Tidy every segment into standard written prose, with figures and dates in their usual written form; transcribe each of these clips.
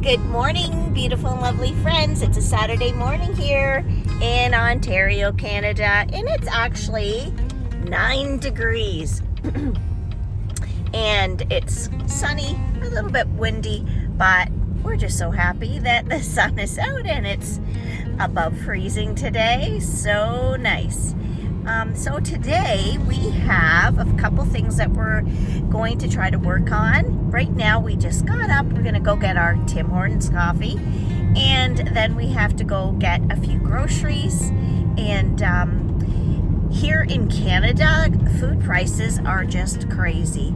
Good morning, beautiful and lovely friends. It's a Saturday morning here in Ontario, Canada, and it's actually 9 degrees. And it's sunny, a little bit windy, but we're just so happy that the sun is out and it's above freezing today. So nice. So today we have a couple things that we're going to try to work on. Right now we just got up. We're going to go get our Tim Hortons coffee, and then we have to go get a few groceries. And here in Canada, food prices are just crazy.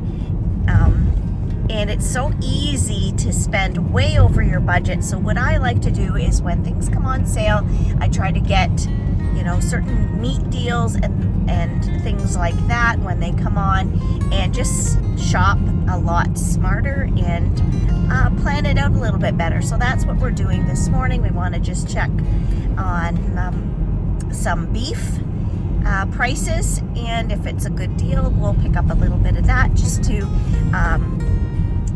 And it's so easy to spend way over your budget. So what I like to do is when things come on sale, I try to get, certain meat deals and things like that when they come on, and just shop a lot smarter and plan it out a little bit better. So that's what we're doing this morning. We want to just check on some beef prices, and if it's a good deal, we'll pick up a little bit of that just to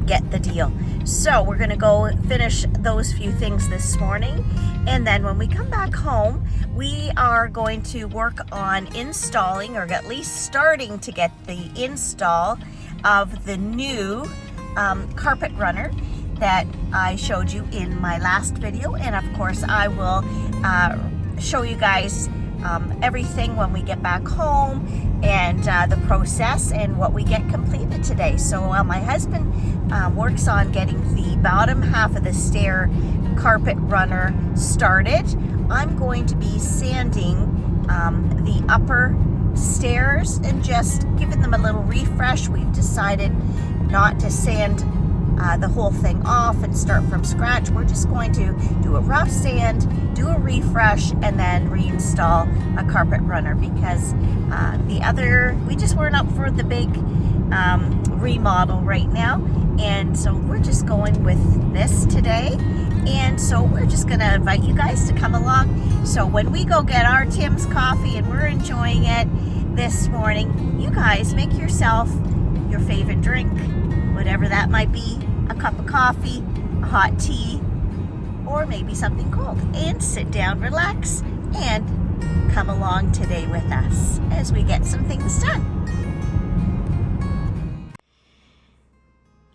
get the deal. So we're gonna go finish those few things this morning, and then when we come back home, we are going to work on installing, or at least starting to get the install of the new carpet runner that I showed you in my last video. And of course I will show you guys everything when we get back home, and the process and what we get completed today. So while my husband works on getting the bottom half of the stair carpet runner started, I'm going to be sanding the upper stairs and just giving them a little refresh. We've decided not to sand the whole thing off and start from scratch. We're just going to do a rough sand, do a refresh, and then reinstall a carpet runner, because we just weren't up for the big remodel right now. And so we're just going with this today. And so we're just gonna invite you guys to come along. So when we go get our Tim's coffee and we're enjoying it this morning, you guys make yourself your favorite drink, whatever that might be, a cup of coffee, a hot tea, or maybe something cold, and sit down, relax, and come along today with us as we get some things done.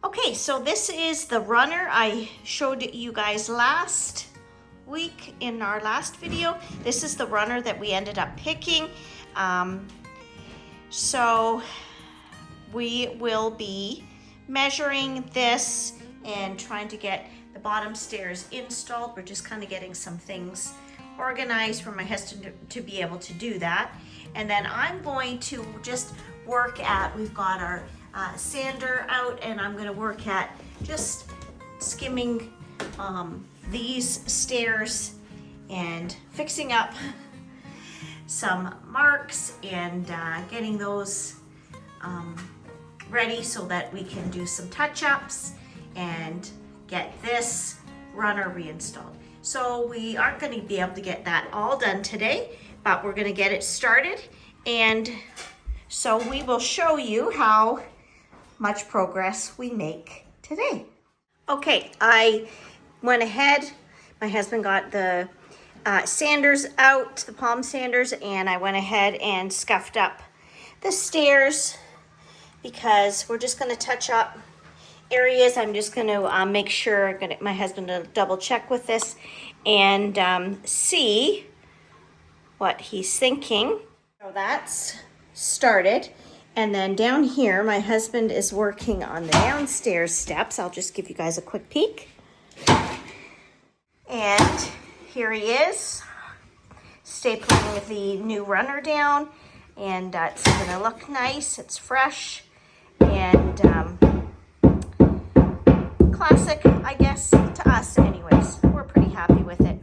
Okay, so this is the runner I showed you guys last week in our last video. This is the runner that we ended up picking. So we will be measuring this and trying to get the bottom stairs installed. We're just kind of getting some things organized for my husband to be able to do that. And then I'm going to just work at, we've got our sander out, and I'm going to work at just skimming these stairs and fixing up some marks and getting those ready so that we can do some touch-ups and get this runner reinstalled. So we aren't going to be able to get that all done today, but we're going to get it started, and so we will show you how much progress we make today. Okay, I went ahead, my husband got the sanders out, the palm sanders, and I went ahead and scuffed up the stairs, because we're just going to touch up areas. I'm just going to make sure, my husband to double check with this and see what he's thinking. So that's started. And then down here, my husband is working on the downstairs steps. I'll just give you guys a quick peek. And here he is, stapling the new runner down, and it's gonna look nice. It's fresh and classic, I guess, to us anyways. We're pretty happy with it.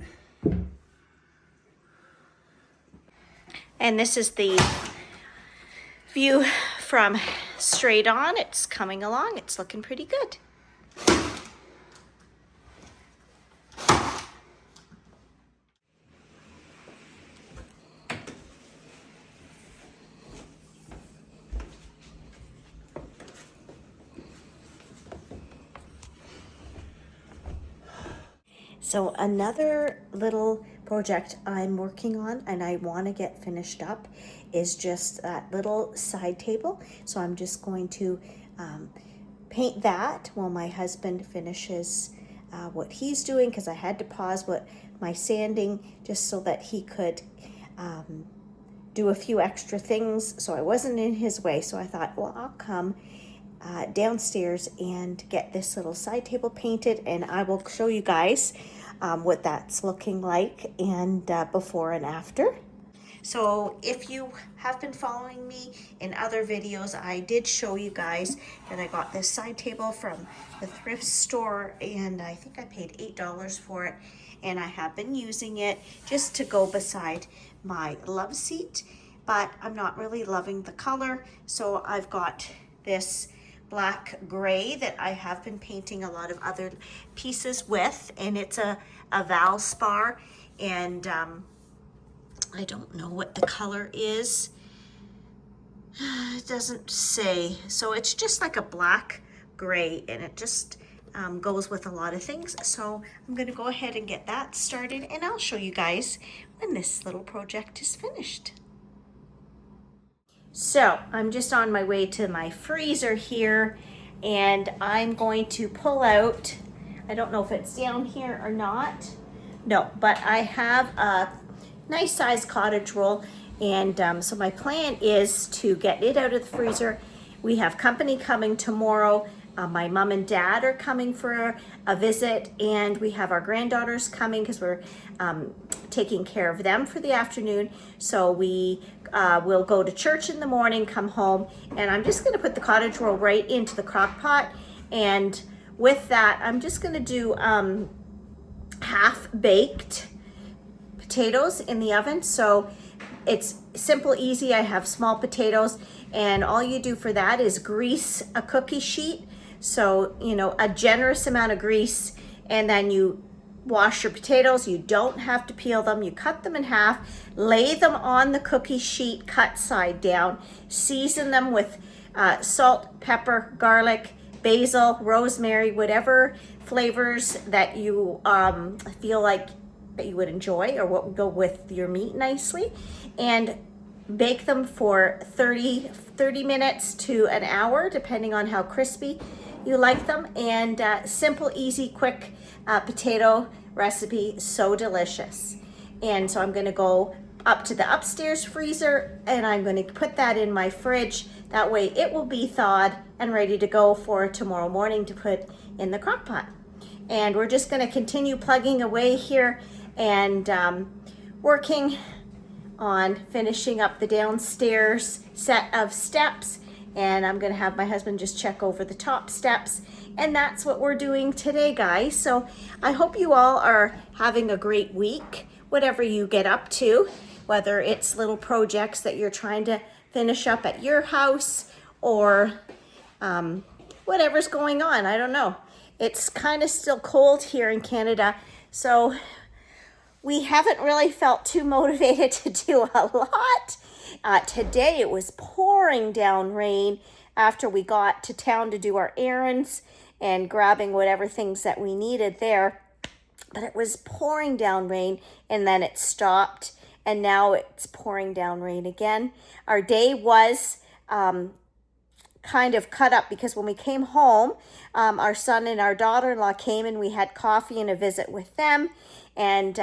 And this is the view from straight on. It's coming along. It's looking pretty good. So another little project I'm working on and I want to get finished up is just that little side table. So I'm just going to paint that while my husband finishes what he's doing, because I had to pause my sanding just so that he could do a few extra things so I wasn't in his way. So I thought, well, I'll come downstairs and get this little side table painted, and I will show you guys what that's looking like, and before and after. So if you have been following me in other videos, I did show you guys that I got this side table from the thrift store, and I think I paid $8 for it, and I have been using it just to go beside my love seat, but I'm not really loving the color, so I've got this black gray that I have been painting a lot of other pieces with, and it's a Valspar, and I don't know what the color is. It doesn't say. So it's just like a black gray, and it just goes with a lot of things. So I'm going to go ahead and get that started, and I'll show you guys when this little project is finished. So I'm just on my way to my freezer here, and I'm going to pull out, I don't know if it's down here or not. No, but I have a nice size cottage roll, and so my plan is to get it out of the freezer. We have company coming tomorrow. My mom and dad are coming for a visit, and we have our granddaughters coming because we're taking care of them for the afternoon. So we will go to church in the morning, come home, and I'm just going to put the cottage roll right into the crock pot. And with that, I'm just going to do half baked potatoes in the oven. So it's simple, easy. I have small potatoes, and all you do for that is grease a cookie sheet. So, you know, a generous amount of grease, and then you wash your potatoes. You don't have to peel them. You cut them in half, lay them on the cookie sheet, cut side down, season them with salt, pepper, garlic, basil, rosemary, whatever flavors that you feel like that you would enjoy or what would go with your meat nicely, and bake them for 30 minutes to an hour, depending on how crispy you like them. And simple, easy, quick potato recipe, so delicious. And so I'm going to go up to the upstairs freezer, and I'm going to put that in my fridge. That way it will be thawed and ready to go for tomorrow morning to put in the crock pot. And we're just going to continue plugging away here and working on finishing up the downstairs set of steps, and I'm going to have my husband just check over the top steps, and that's what we're doing today, guys. So I hope you all are having a great week, whatever you get up to, whether it's little projects that you're trying to finish up at your house, or whatever's going on. I don't know. It's kind of still cold here in Canada, so we haven't really felt too motivated to do a lot. Today it was pouring down rain after we got to town to do our errands and grabbing whatever things that we needed there. But it was pouring down rain, and then it stopped, and now it's pouring down rain again. Our day was kind of cut up because when we came home, our son and our daughter-in-law came, and we had coffee and a visit with them. And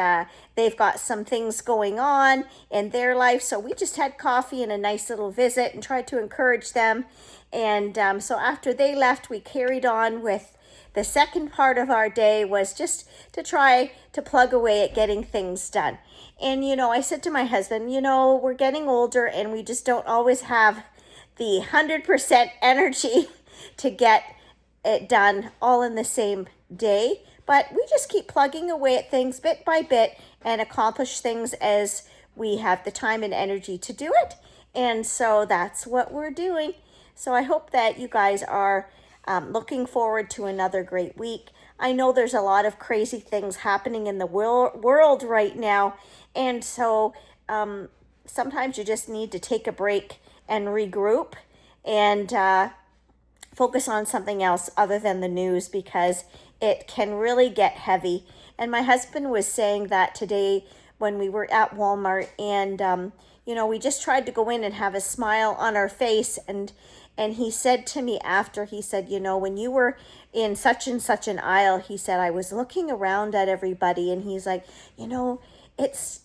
they've got some things going on in their life. So we just had coffee and a nice little visit and tried to encourage them. And so after they left, we carried on with the second part of our day, was just to try to plug away at getting things done. And, you know, I said to my husband, you know, we're getting older and we just don't always have the 100% energy to get it done all in the same day. But we just keep plugging away at things bit by bit and accomplish things as we have the time and energy to do it. And so that's what we're doing. So I hope that you guys are looking forward to another great week. I know there's a lot of crazy things happening in the world right now. And so sometimes you just need to take a break and regroup and focus on something else other than the news, because it can really get heavy. And my husband was saying that today when we were at Walmart, and you know, we just tried to go in and have a smile on our face, and he said to me after, he said, you know, when you were in such and such an aisle, he said, I was looking around at everybody, and he's like, you know, it's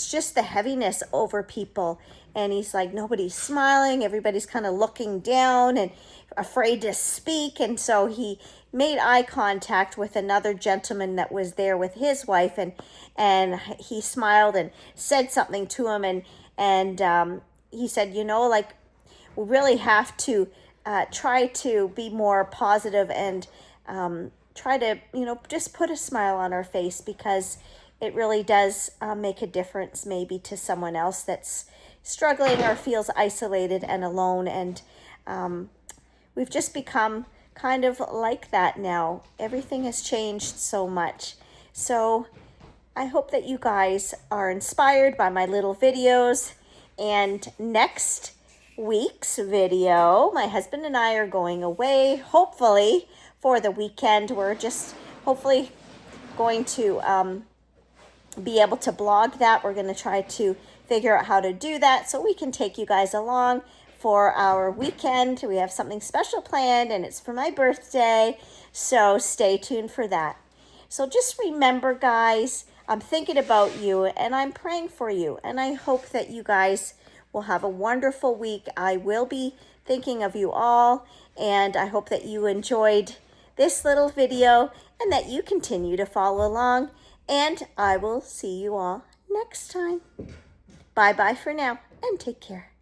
just the heaviness over people. And he's like, nobody's smiling, everybody's kind of looking down and afraid to speak. And so he made eye contact with another gentleman that was there with his wife, and he smiled and said something to him, and he said, you know, like, we really have to try to be more positive and try to, you know, just put a smile on our face, because it really does make a difference maybe to someone else that's struggling or feels isolated and alone. And we've just become kind of like that now. Everything has changed so much. So I hope that you guys are inspired by my little videos. And next week's video, my husband and I are going away, hopefully, for the weekend. We're just hopefully going to be able to blog that. We're going to try to figure out how to do that so we can take you guys along for our weekend. We have something special planned, and it's for my birthday, so stay tuned for that. So just remember, guys, I'm thinking about you and I'm praying for you, and I hope that you guys will have a wonderful week. I will be thinking of you all, and I hope that you enjoyed this little video and that you continue to follow along, and I will see you all next time. Bye-bye for now, and take care.